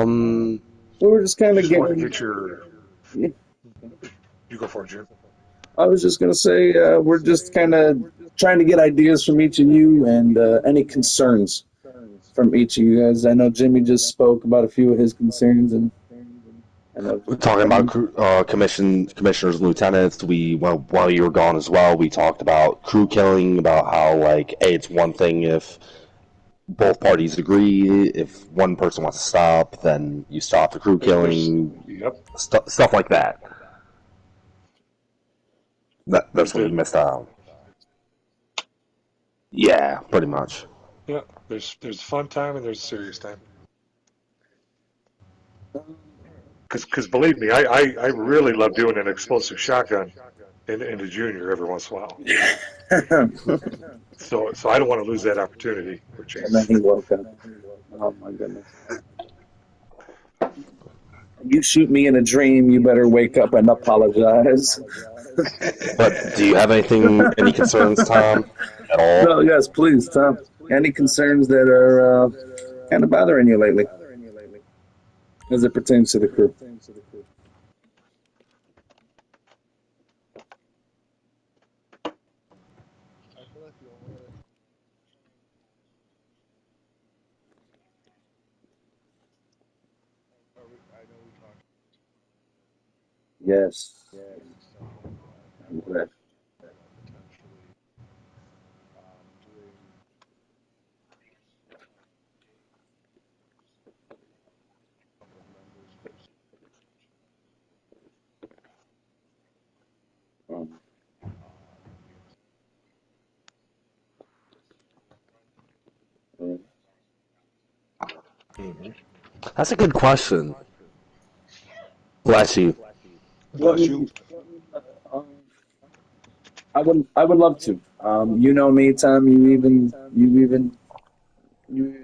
So we're just kind of Just want to getting. get your. Yeah, You go for it, Jim. I was just gonna say we're just kind of trying to get ideas from each of you and any concerns from each of you guys. I know Jimmy just spoke about a few of his concerns, and I know. We're talking about commissioners, and lieutenants. While you were gone as well, we talked about crew killing, about how like, hey, it's one thing if both parties agree. If one person wants to stop, then you stop the crew There's. killing, Yep. stuff like that. That's There's what you the. missed out on. Yeah, pretty much. Yeah. There's fun time and there's serious time. Because believe me, I really love doing an explosive shotgun in the junior every once in a while. And So I don't want to lose that opportunity or then chance. he woke up. Oh my goodness! You shoot me in a dream, you better wake up and apologize. But do you have any concerns, Tom, at No, all? yes, please, Tom. Any concerns that are kind of bothering you lately as it pertains to the crew? Yes. Okay. Um, uh, Hmm. That's a good question. Bless you. Let Bless you. me. Um, I would love to. You know me, Tom. You even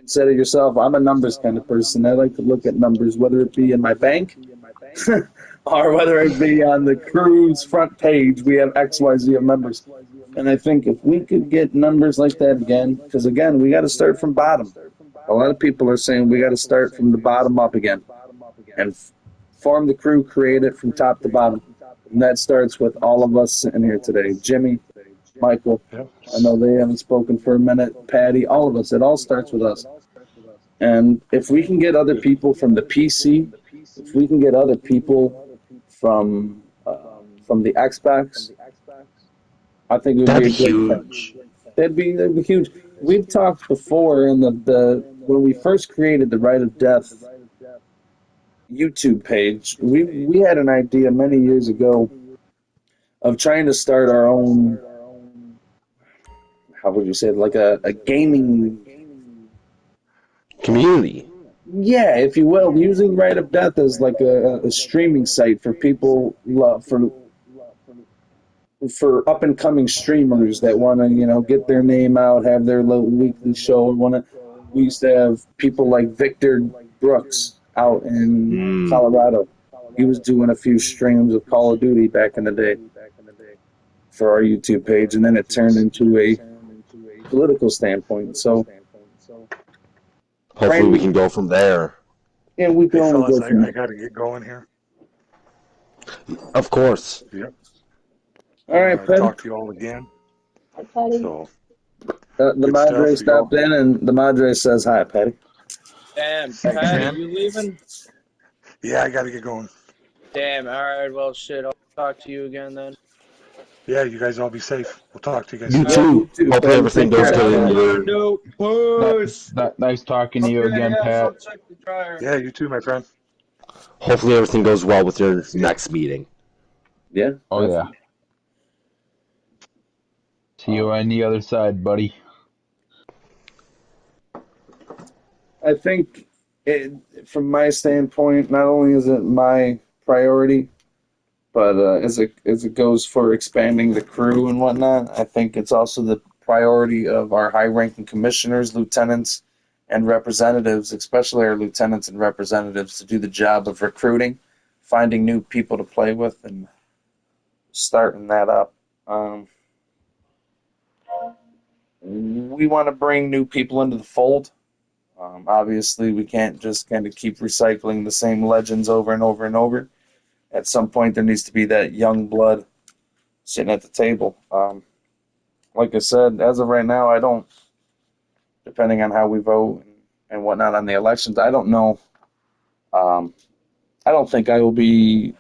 said it yourself. I'm a numbers kind of person. I like to look at numbers, whether it be in my bank or whether it be on the crew's front page. We have X, Y, Z of members, and I think if we could get numbers like that again, because again, we got to start from bottom. A lot of people are saying we got to start from the bottom up again and form the crew, create it from top to bottom. And that starts with all of us sitting here today. Jimmy, Michael, Yep. I know they haven't spoken for a minute, Patty, all of us. It all starts with us. And if we can get other people from the PC, if we can get other people from the Xbox, I think it would That'd be be a great thing. huge. That'd be huge. We've talked before in the when we first created the Right of Death YouTube page. We had an idea many years ago of trying to start our own. How would you say it? Like a gaming, Community. yeah, if you will, using Right of Death as like a streaming site for people for up and coming streamers that want to get their name out, have their little weekly show. Want to? We used to have people like Victor Brooks out in Mm. Colorado. He was doing a few streams of Call of Duty back in the day for our YouTube page, and then it turned into a political standpoint. So, Hopefully, we Brandon, can go from there. yeah, we can Hey, only go fellas, from I there. got to get going here. Of course. Yep. All right, Patty. Talk to you all again. Hi, Patty. So The good Madre stuff, stopped y'all. in, and the Madre says hi, Patty. Damn, Thanks, Patty, man. you leaving? Yeah, I got to get going. Damn, alright, well, shit, I'll talk to you again then. Yeah, you guys all be safe. We'll talk to you guys You soon. Yeah, Yep, you too. too, Hopefully, Patty. everything Take goes care. good have in a your. good That, push! nice talking to you Okay, again, yeah, Pat. go check the dryer. Yeah, you too, my friend. Hopefully, everything goes well with your See ya. next meeting. Yeah, Oh yeah. definitely. See you on the other side, buddy. I think, it, from my standpoint, not only is it my priority, but as it goes for expanding the crew and whatnot, I think it's also the priority of our high-ranking commissioners, lieutenants, and representatives, especially our lieutenants and representatives, to do the job of recruiting, finding new people to play with, and starting that up. Um, we want to bring new people into the fold. Obviously, we can't just kind of keep recycling the same legends over and over and over. At some point, there needs to be that young blood sitting at the table. Like I said, as of right now, I don't, depending on how we vote and whatnot on the elections, I don't know. Um, I don't think I will be,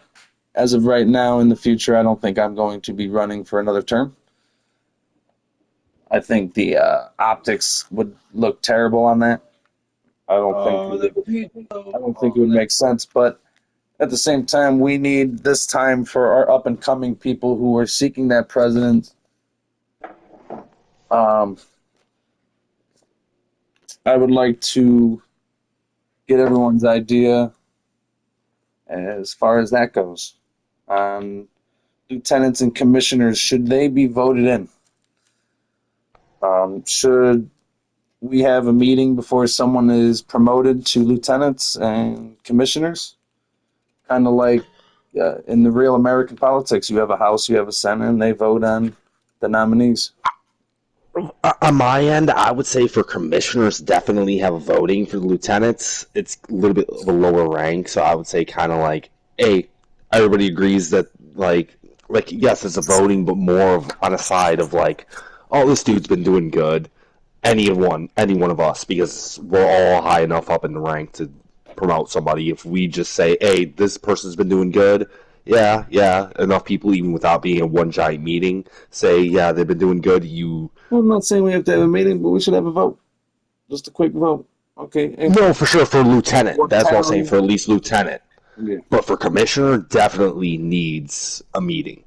as of right now in the future, I don't think I'm going to be running for another term. I think the optics would look terrible on that. I don't I don't think it would make sense. But at the same time, we need this time for our up and coming people who are seeking that president. Um, I would like to get everyone's idea as far as that goes. Lieutenants and commissioners, should they be voted in? Should we have a meeting before someone is promoted to lieutenants and commissioners? Kind of like in the real American politics, you have a House, you have a Senate, and they vote on the nominees. On my end, I would say for commissioners, definitely have voting. For the lieutenants, it's a little bit of a lower rank, so I would say kind of like, hey, everybody agrees that like yes, it's a voting, but more of on a side of like, oh, this dude's been doing good. Any one of us, because we're all high enough up in the rank to promote somebody. If we just say, hey, this person's been doing good, yeah, enough people, even without being in one giant meeting, say, yeah, they've been doing good. Well, I'm not saying we have to have a meeting, but we should have a vote. Just a quick vote. Okay. No, for sure, for lieutenant. What That's what I'm town? saying, for at least lieutenant. Yeah. But for commissioner, definitely needs a meeting.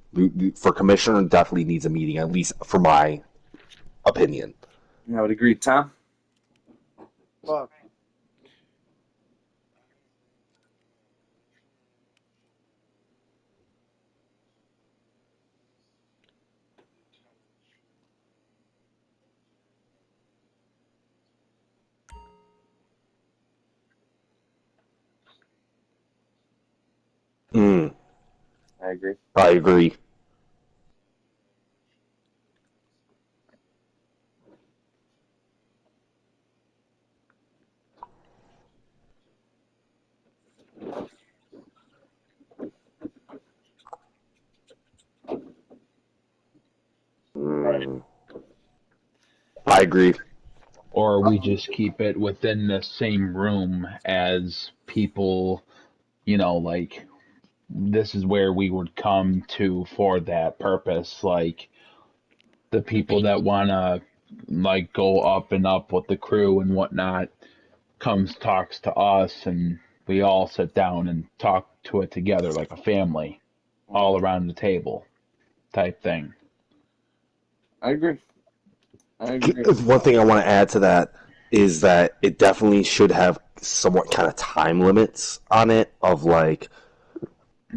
For commissioner, definitely needs a meeting, at least for my opinion. I would agree. Tom? Fuck. Mm, I agree. I agree. Mm, I agree. Or we just keep it within the same room as people, like this is where we would come to for that purpose. Like the people that want to like go up and up with the crew and whatnot comes talks to us and we all sit down and talk to it together like a family all around the table type thing. I agree. I agree. One thing I want to add to that is that it definitely should have somewhat kind of time limits on it of like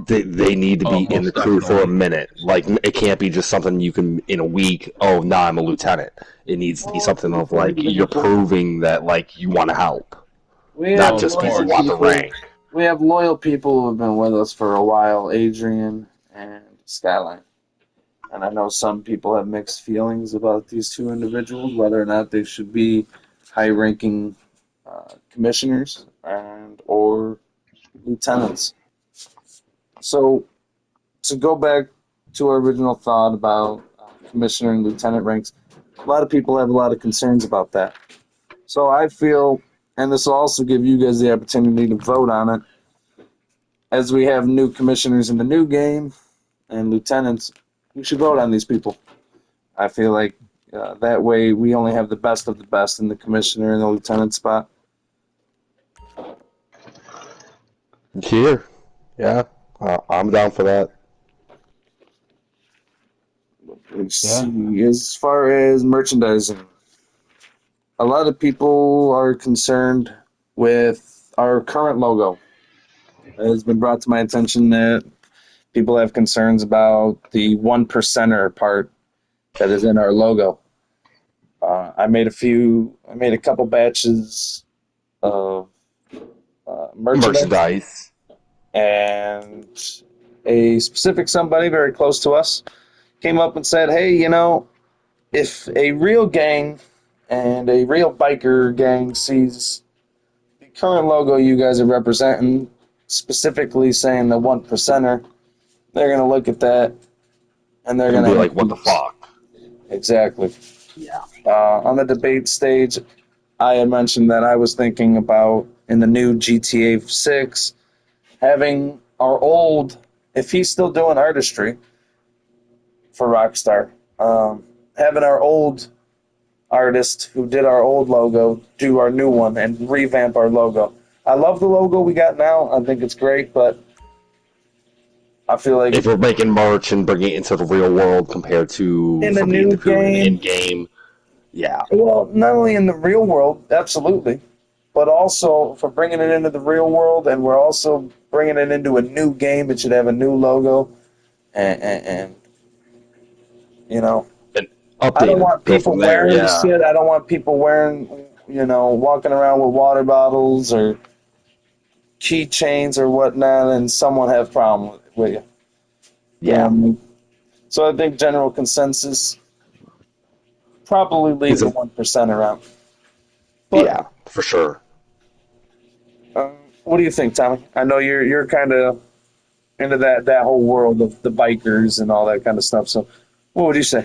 they need to be Oh, in the most crew for a definitely. minute. Like it can't be just something you can in a week. Oh, now I'm a lieutenant. It needs to be something of like you're proving that like you want to help, We not have Oh, of just because you loyal course. want the people. rank. We have loyal people who have been with us for a while, Adrian and Skyline. And I know some people have mixed feelings about these two individuals, whether or not they should be high-ranking commissioners and or lieutenants. So to go back to our original thought about commissioner and lieutenant ranks, a lot of people have a lot of concerns about that. So I feel, and this will also give you guys the opportunity to vote on it, as we have new commissioners in the new game and lieutenants, we should vote on these people. I feel like that way we only have the best of the best in the commissioner and the lieutenant spot. Here, yeah, I'm down for that. Let's Yeah. see. As far as merchandising, a lot of people are concerned with our current logo. It has been brought to my attention that people have concerns about the one percenter part that is in our logo. I made a couple batches of merchandise, Merchandise. and a specific somebody very close to us came up and said, "Hey, if a real gang and a real biker gang sees current logo you guys are representing, specifically saying the 1%er, they're going to look at that and they're And going be to like, what the fuck? Exactly. Yeah. On the debate stage, I had mentioned that I was thinking about in the new GTA 6 having our old, if he's still doing artistry for Rockstar, having our old artist who did our old logo do our new one and revamp our logo. I love the logo we got now. I think it's great, but I feel like If we're making merch and bringing it into the real world compared to in the for being new the crew in game, game, yeah. well, not only in the real world, absolutely, but also for bringing it into the real world, and we're also bringing it into a new game. It should have a new logo, and you know, And I don't updated. want Go people from there, wearing the yeah. shit. I don't want people wearing, walking around with water bottles or keychains or whatnot, and someone have a problem with you. Yeah. So I think general consensus probably leave Is the it, 1% around. But yeah, for sure. what do you think, Tommy? I know you're kind of into that whole world of the bikers and all that kind of stuff. So, what would you say?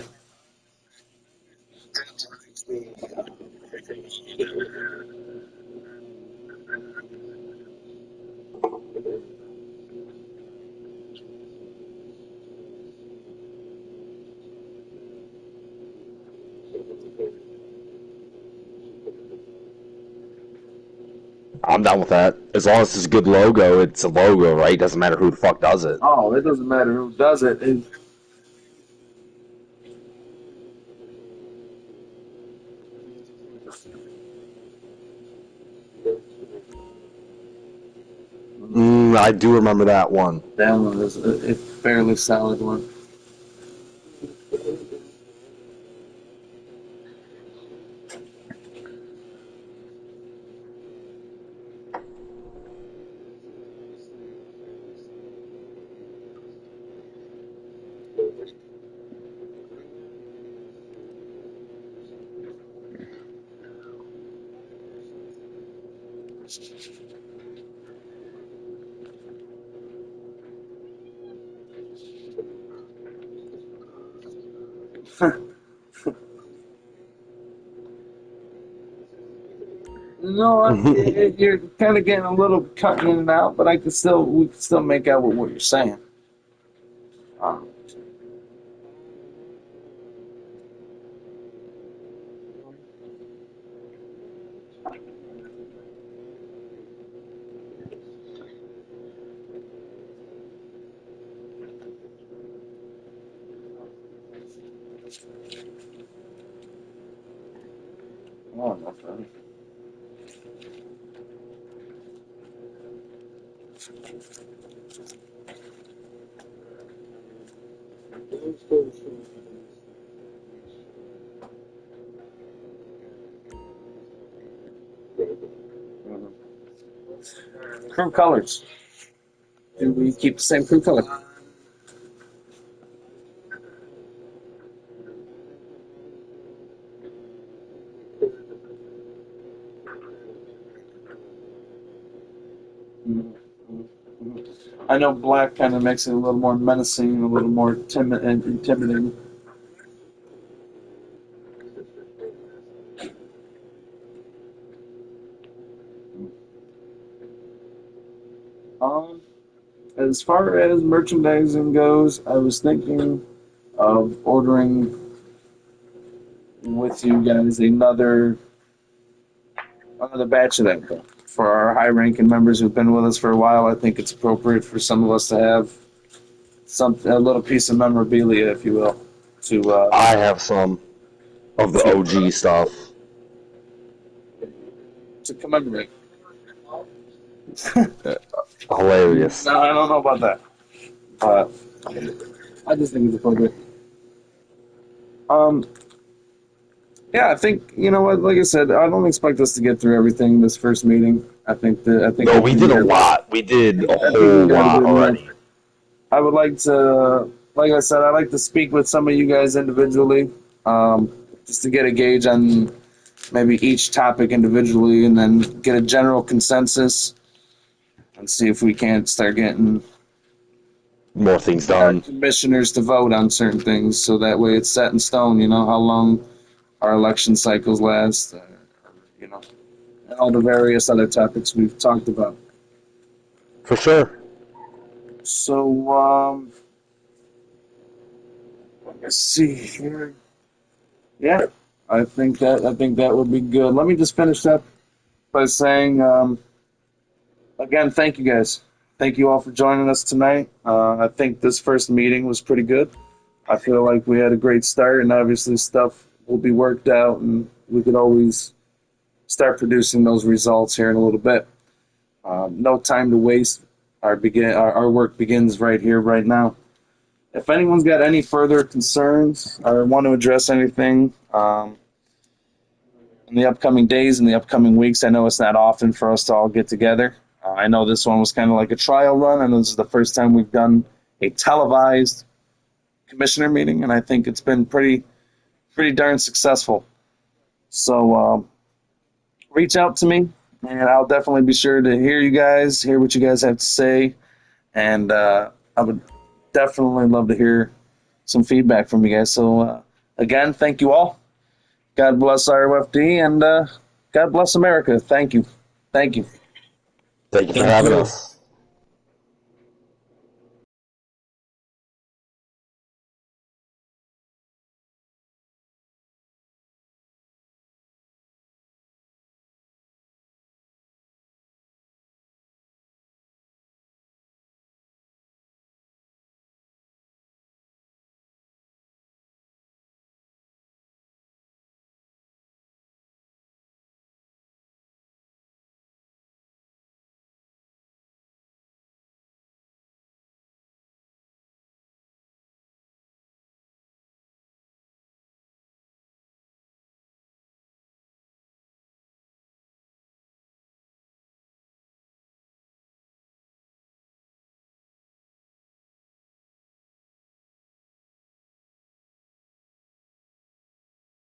I'm down with that. As long as it's a good logo, it's a logo, right? Doesn't matter who the fuck does it. Oh, it doesn't matter who does it. I do remember that one. That one is a fairly solid one. No, you're kind of getting a little cut in and out, but we can still make out what you're saying. Um, oh, no, sorry. Crew colors. Do we keep the same crew color? I know black kind of makes it a little more menacing, a little more timid and intimidating. Um, as far as merchandising goes, I was thinking of ordering with you guys another batch of that for our high-ranking members who've been with us for a while. I think it's appropriate for some of us to have a little piece of memorabilia, if you will, I have some of the OG stuff. to commemorate. Hilarious. No, I don't know about that, but I just think it's appropriate. Um, yeah, I think you know what. Like I said, I don't expect us to get through everything this first meeting. I think No, we did a lot. We did a I think we whole got a lot good enough. already. I would like to, like I said, I'd like to speak with some of you guys individually, just to get a gauge on maybe each topic individually, and then get a general consensus and see if we can't start getting More things our done. commissioners to vote on certain things, so that way it's set in stone. You know how long our election cycles last. You know, and all the various other topics we've talked about. For sure. So, let's see here. Yeah, I think that would be good. Let me just finish up by saying, again, thank you guys. Thank you all for joining us tonight. I think this first meeting was pretty good. I feel like we had a great start, and obviously stuff will be worked out, and we could always start producing those results here in a little bit. No time to waste. Our work begins right here, right now. If anyone's got any further concerns or want to address anything in the upcoming days and the upcoming weeks, I know it's not often for us to all get together. I know this one was kind of like a trial run, and this is the first time we've done a televised commissioner meeting, and I think it's been pretty darn successful. So reach out to me, and I'll definitely be sure to hear what you guys have to say, and I would definitely love to hear some feedback from you guys. So again, thank you all. God bless ROFD, and God bless America. Thank you. Thank you. Thank you for Thank having you. us.